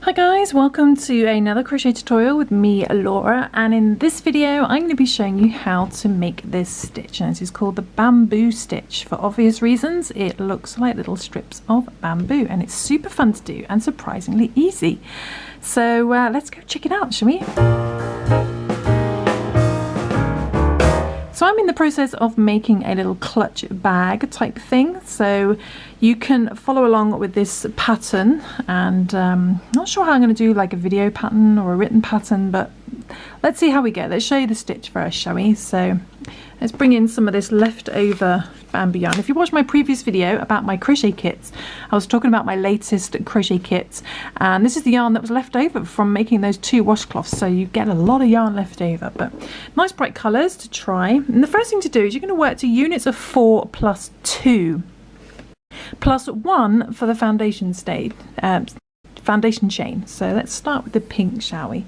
Hi guys, welcome to another crochet tutorial with me, Laura, and in this video I'm going to be showing you how to make this stitch, and this is called the bamboo stitch. For obvious reasons, it looks like little strips of bamboo and it's super fun to do and surprisingly easy. So let's go check it out, shall we? So I'm in the process of making a little clutch bag type thing, so you can follow along with this pattern, and not sure how I'm going to do like a video pattern or a written pattern, but let's see how we go. Let's show you the stitch first, shall we? So let's bring in some of this leftover bamboo yarn. If you watched my previous video about my crochet kits, I was talking about my latest crochet kits, and this is the yarn that was left over from making those 2 washcloths, so you get a lot of yarn left over, but nice bright colours to try. And the first thing to do is you're going to work to units of 4 plus 2 plus 1 for the foundation foundation chain. So let's start with the pink, shall we?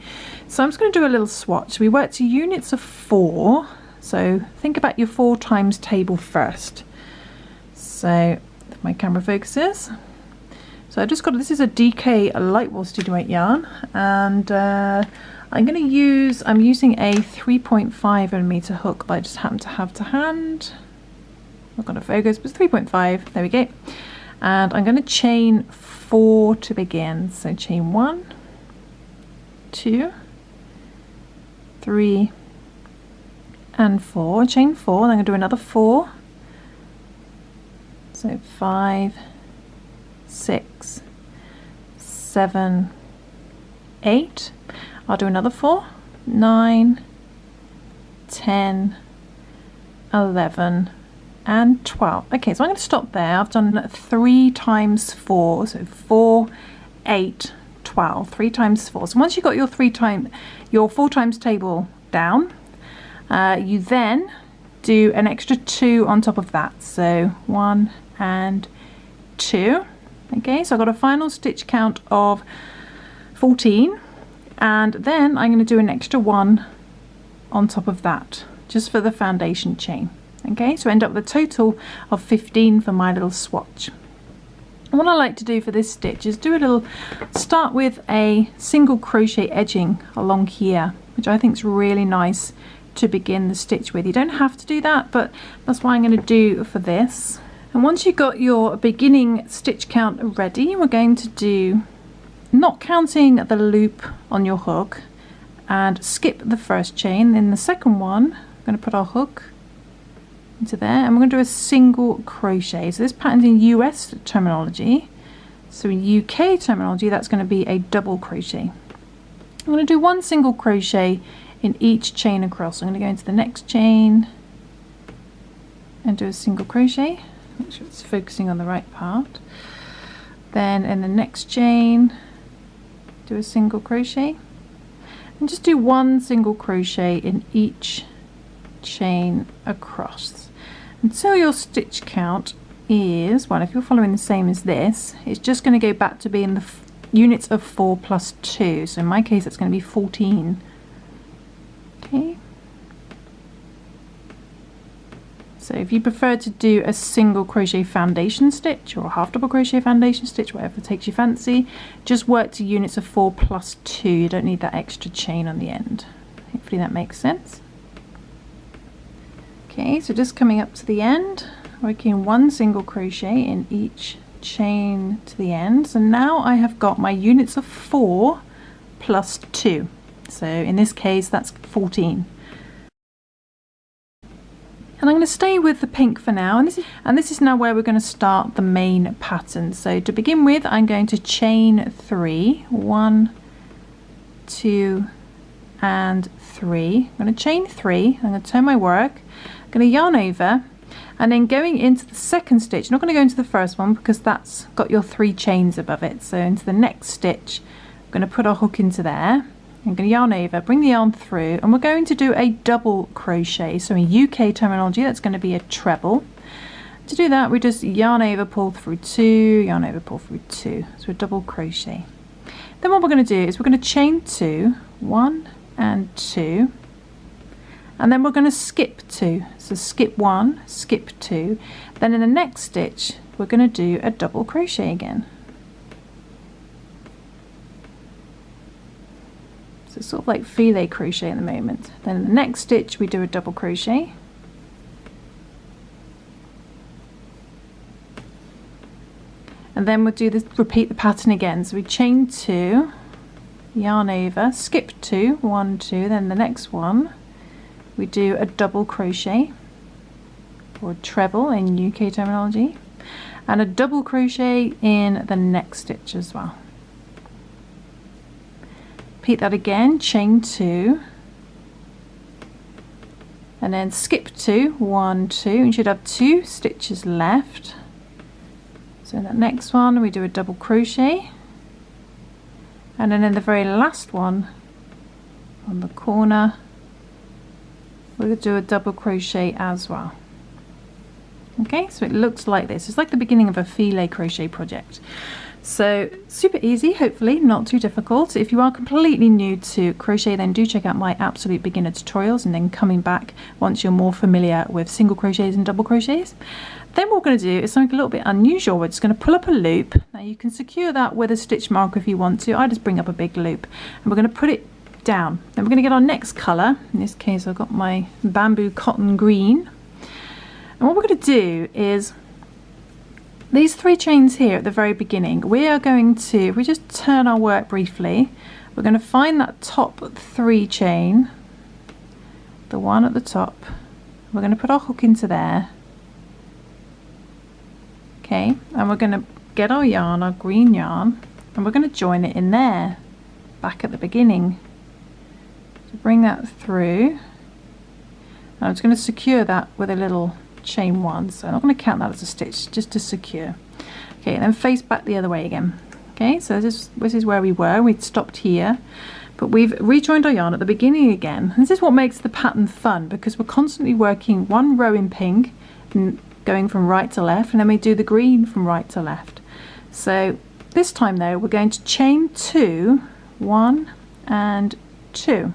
So I'm just going to do a little swatch. We work to units of 4. So think about your 4 times table first. So if my camera focuses. So I just got, this is a DK light wool stitch weight yarn, and I'm using a 3.5mm hook that I just happen to have to hand. I've got a focus, but it's 3.5. There we go. And I'm going to chain 4 to begin. So chain 1, 2, 3. And 4, chain 4, then I'm going to do another 4, so 5, 6, 7, 8, I'll do another 4, 9, 10, 11 and 12. Okay, so I'm going to stop there. I've done 3 times 4, so 4, 8, 12, 3 times 4. So once you've got your 4 times table down, you then do an extra 2 on top of that, so 1 and 2. Okay, so I've got a final stitch count of 14, and then I'm going to do an extra 1 on top of that just for the foundation chain. Okay, so end up with a total of 15 for my little swatch. And what I like to do for this stitch is start with a single crochet edging along here, which I think is really nice to begin the stitch with. You don't have to do that, but that's what I'm going to do for this. And once you've got your beginning stitch count ready, we're going to do, not counting the loop on your hook, and skip the first chain. In the second one, I'm going to put our hook into there, and we're going to do a single crochet. So this pattern's in US terminology, so in UK terminology that's going to be a double crochet. I'm going to do 1 single crochet in each chain across. I'm going to go into the next chain and do a single crochet. Make sure it's focusing on the right part. Then in the next chain, do a single crochet, and just do 1 single crochet in each chain across until your stitch count is, well, if you're following the same as this, it's just going to go back to being the units of 4 plus 2. So in my case, it's going to be 14. Okay. So if you prefer to do a single crochet foundation stitch or a half double crochet foundation stitch, whatever takes your fancy, just work to units of 4 plus 2. You don't need that extra chain on the end. Hopefully that makes sense. Okay, so just coming up to the end, working 1 single crochet in each chain to the end. So now I have got my units of 4 plus 2. So in this case that's 14. And I'm going to stay with the pink for now, and this is now where we're going to start the main pattern. So to begin with, I'm going to chain 3, 1, 2 and 3. I'm going to chain 3, I'm going to turn my work, I'm going to yarn over, and then going into the second stitch, I'm not going to go into the first one because that's got your 3 chains above it. So into the next stitch, I'm going to put our hook into there. I'm going to yarn over, bring the yarn through, and we're going to do a double crochet. So in UK terminology, that's going to be a treble. To do that, we just yarn over, pull through 2, yarn over, pull through 2. So a double crochet. Then what we're going to do is we're going to chain 2, 1 and 2, and then we're going to skip 2. So skip 1, skip 2. Then in the next stitch, we're going to do a double crochet again. So it's sort of like filet crochet at the moment. Then in the next stitch we do a double crochet. And then we'll do this, repeat the pattern again. So we chain 2, yarn over, skip 2, 1, 2, then the next one we do a double crochet, or treble in UK terminology, and a double crochet in the next stitch as well. Repeat that again, chain 2, and then skip 2, 1, 2, and you should have 2 stitches left. So in that next one we do a double crochet, and then in the very last one on the corner we'll do a double crochet as well. Okay, so it looks like this. It's like the beginning of a filet crochet project. So super easy, hopefully not too difficult. If you are completely new to crochet, then do check out my absolute beginner tutorials, and then coming back once you're more familiar with single crochets and double crochets. Then what we're going to do is something a little bit unusual. We're just going to pull up a loop. Now you can secure that with a stitch marker if you want to. I just bring up a big loop and we're going to put it down. Then we're going to get our next colour. In this case I've got my bamboo cotton green. And what we're going to do is these 3 chains here at the very beginning, we are going to, if we just turn our work briefly, we're going to find that top 3 chain, the one at the top. We're going to put our hook into there. Okay, and we're going to get our yarn, our green yarn, and we're going to join it in there, back at the beginning. So bring that through. And I'm just going to secure that with a little chain 1, so I'm not going to count that as a stitch, just to secure. Okay, and then face back the other way again. Okay, so this is where we were. We'd stopped here, but we've rejoined our yarn at the beginning again. This is what makes the pattern fun, because we're constantly working one row in pink and going from right to left, and then we do the green from right to left. So this time though we're going to chain 2, 1 and 2,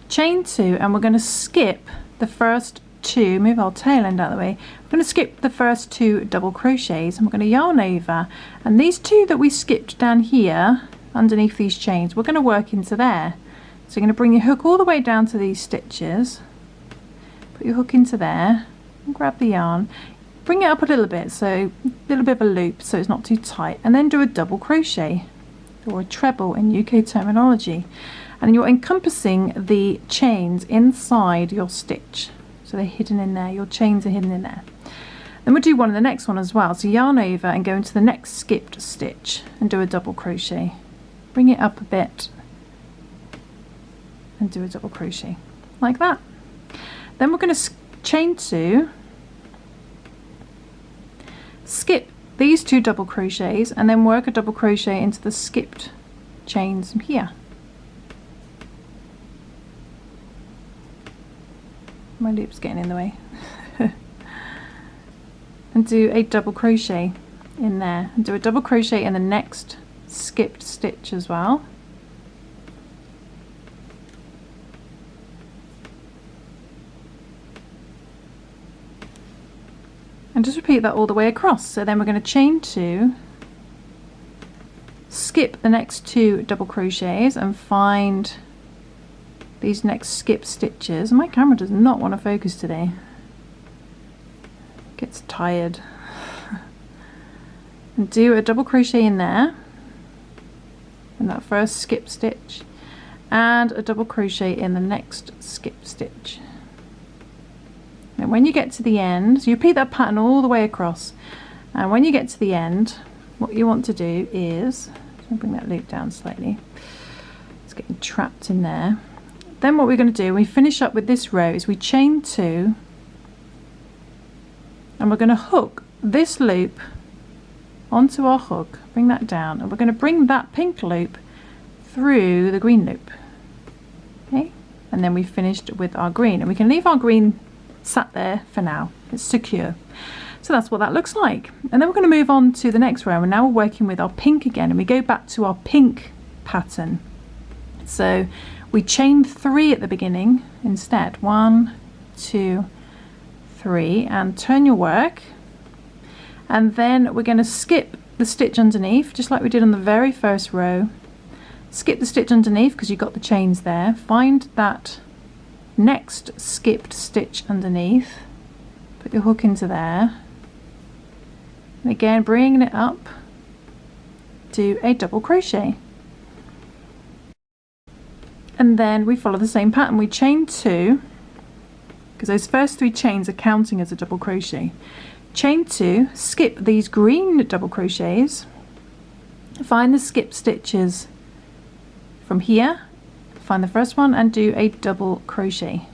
chain 2, and we're going to skip the first 2, move our tail end out of the way. We're going to skip the first 2 double crochets, and we're going to yarn over, and these 2 that we skipped down here underneath these chains, we're going to work into there. So you're going to bring your hook all the way down to these stitches, put your hook into there, and grab the yarn, bring it up a little bit, so a little bit of a loop so it's not too tight, and then do a double crochet, or a treble in UK terminology, and you're encompassing the chains inside your stitch. So they're hidden in there, your chains are hidden in there. Then we'll do one in the next one as well. So yarn over and go into the next skipped stitch and do a double crochet. Bring it up a bit and do a double crochet, like that. Then we're going to chain 2, skip these 2 double crochets, and then work a double crochet into the skipped chains here. My loop's getting in the way. And do a double crochet in there, and do a double crochet in the next skipped stitch as well. And just repeat that all the way across. So then we're going to chain 2, skip the next 2 double crochets and find these next skip stitches. My camera does not want to focus today. It gets tired. And do a double crochet in there, in that first skip stitch, and a double crochet in the next skip stitch. And when you get to the end, so you repeat that pattern all the way across, and when you get to the end, what you want to do is, I'll bring that loop down slightly, it's getting trapped in there. Then what we're going to do, we finish up with this row, is we chain 2, and we're going to hook this loop onto our hook, bring that down, and we're going to bring that pink loop through the green loop. Okay, and then we finished with our green, and we can leave our green sat there for now, it's secure. So that's what that looks like. And then we're going to move on to the next row, and now we're working with our pink again, and we go back to our pink pattern. So we chain 3 at the beginning instead, 1, 2, 3, and turn your work, and then we're going to skip the stitch underneath just like we did on the very first row, skip the stitch underneath because you've got the chains there, find that next skipped stitch underneath, put your hook into there, and again bringing it up, do a double crochet, and then we follow the same pattern. We chain 2 because those first 3 chains are counting as a double crochet. Chain 2, skip these green double crochets, find the skip stitches from here, find the first one and do a double crochet,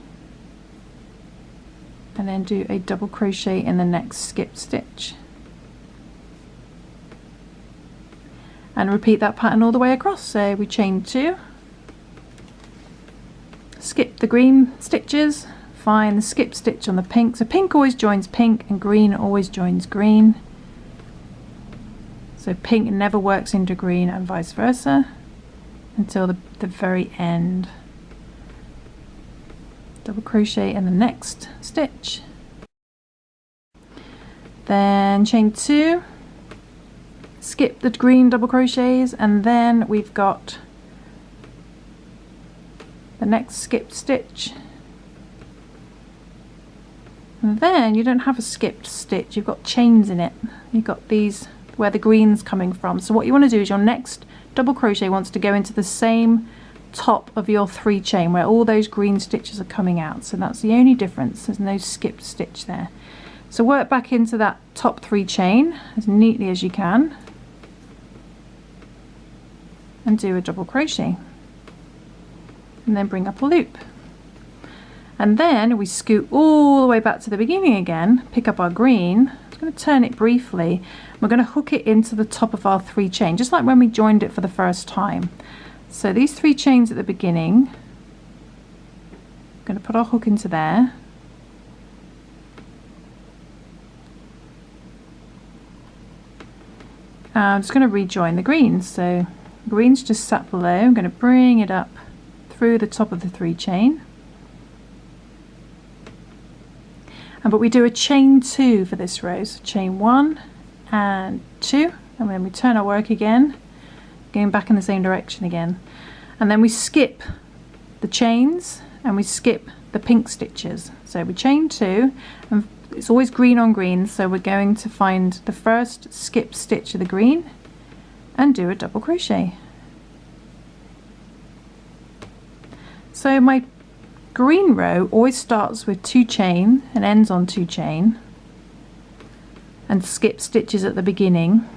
and then do a double crochet in the next skip stitch, and repeat that pattern all the way across. So we chain 2, skip the green stitches, find the skip stitch on the pink, so pink always joins pink and green always joins green, so pink never works into green and vice versa until the very end. Double crochet in the next stitch, then chain 2, skip the green double crochets, and then we've got the next skipped stitch, and then you don't have a skipped stitch, you've got chains in it, you've got these where the green's coming from. So what you want to do is your next double crochet wants to go into the same top of your 3 chain where all those green stitches are coming out, so that's the only difference, there's no skipped stitch there. So work back into that top 3 chain as neatly as you can and do a double crochet, and then bring up a loop, and then we scoot all the way back to the beginning again, pick up our green, I'm going to turn it briefly, we're going to hook it into the top of our 3 chain just like when we joined it for the first time. So these 3 chains at the beginning, I'm going to put our hook into there, I'm just going to rejoin the greens, so green's just sat below, I'm going to bring it up through the top of the 3 chain, but we do a chain 2 for this row, so chain 1 and 2, and then we turn our work again, going back in the same direction again, and then we skip the chains and we skip the pink stitches. So we chain 2, and it's always green on green, so we're going to find the first skip stitch of the green and do a double crochet. So my green row always starts with 2 chain and ends on 2 chain and skip stitches at the beginning,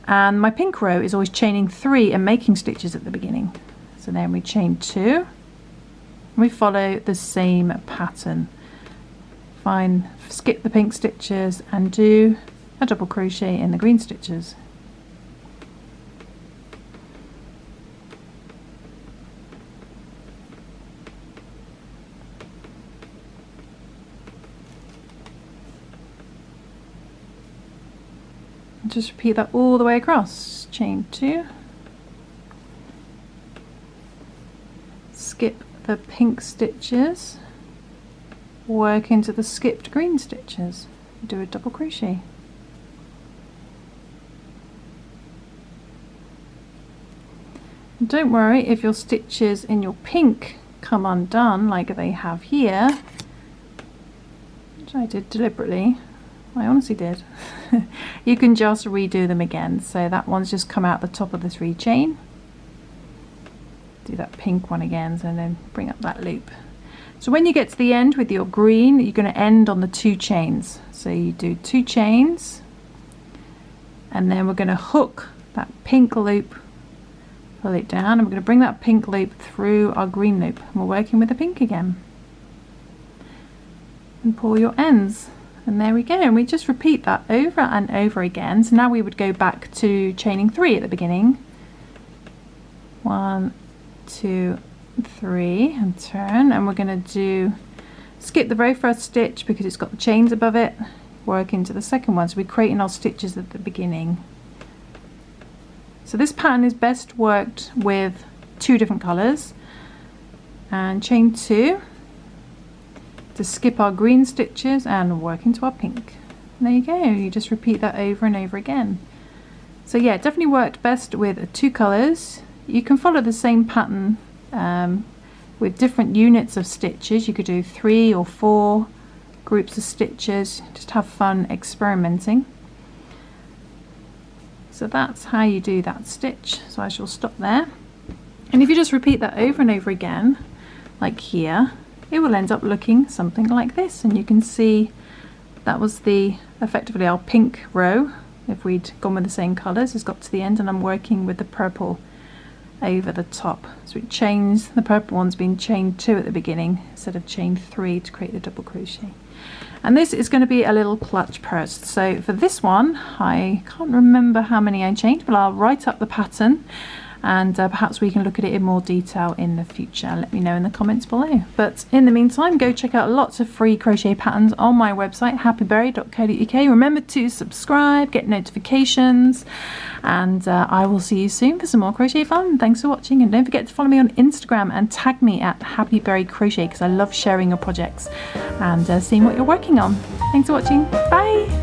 and my pink row is always chaining 3 and making stitches at the beginning. So then we chain 2 and we follow the same pattern, skip the pink stitches and do a double crochet in the green stitches. Just repeat that all the way across. Chain 2, skip the pink stitches, work into the skipped green stitches, do a double crochet. And don't worry if your stitches in your pink come undone like they have here, which I did deliberately. I honestly did. You can just redo them again. So that one's just come out the top of the 3 chain. Do that pink one again, so then bring up that loop. So when you get to the end with your green, you're going to end on the 2 chains. So you do 2 chains, and then we're going to hook that pink loop, pull it down, and we're going to bring that pink loop through our green loop. And we're working with the pink again. And pull your ends. And there we go, and we just repeat that over and over again. So now we would go back to chaining 3 at the beginning. 1, 2, 3, and turn, and we're going to skip the very first stitch because it's got the chains above it, work into the second one. So we're creating our stitches at the beginning. So this pattern is best worked with 2 different colours, and chain 2 to skip our green stitches and work into our pink. And there you go, you just repeat that over and over again. So yeah, it definitely worked best with 2 colours. you can follow the same pattern with different units of stitches. You could do 3 or 4 groups of stitches, just have fun experimenting. So that's how you do that stitch. So I shall stop there, and if you just repeat that over and over again, like here, it will end up looking something like this. And you can see that was the effectively our pink row. If we'd gone with the same colours, it's got to the end, and I'm working with the purple over the top. So it chains, the purple one's been chained 2 at the beginning instead of chain 3 to create the double crochet. And this is going to be a little clutch purse. So for this one, I can't remember how many I chained, but I'll write up the pattern, and perhaps we can look at it in more detail in the future. Let me know in the comments below. But in the meantime, go check out lots of free crochet patterns on my website, happyberry.co.uk. Remember to subscribe, get notifications, and I will see you soon for some more crochet fun. Thanks for watching, and don't forget to follow me on Instagram and tag me at happyberrycrochet, because I love sharing your projects and seeing what you're working on. Thanks for watching. Bye.